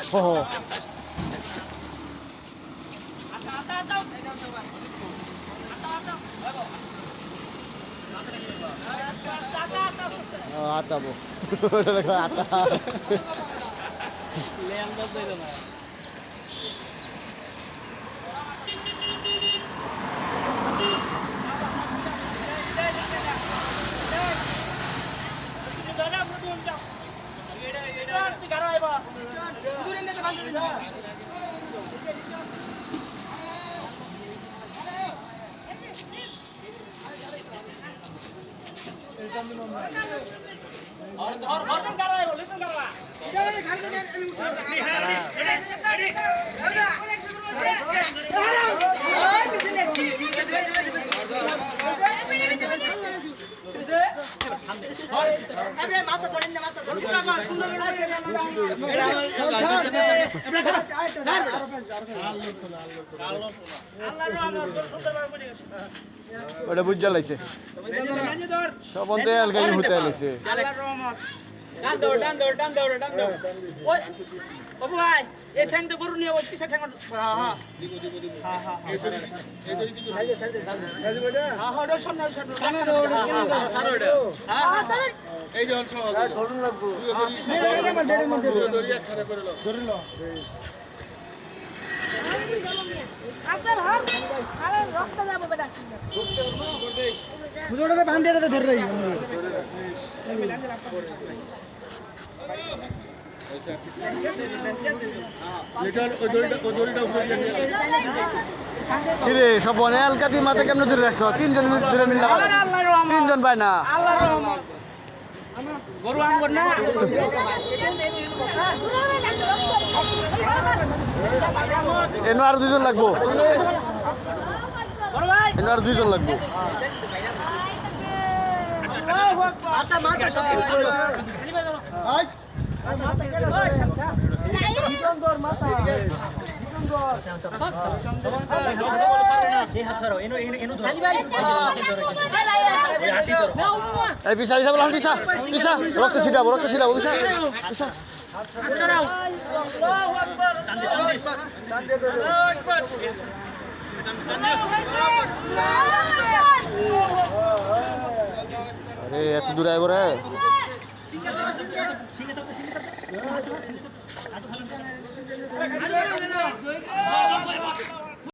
Oh. Oh, ata po. Ata. ওটা বুঝ জ্বালাইছে সব অন্তে এলগাই হতে আইছে ভাই এই ঠ্যাং তো গরু নিয়ে ওই পিছে ঠ্যাং এই যে অংশ ধরুন লাগবো ধরিল কিরে সব বনে এলকাতি মাথা কেমন ধরে রাখছো তিনজন ধরে মিললাম তিনজন ভাই না গরু আঙ্গুর না এনো আর দুজন লাগবো এনো আর দুজন লাগবো এই পিসা পিসা বললাম পিসা পিসা রক্ত ছিটাবো পিসা পিসা আরে এত দূরে আইব রে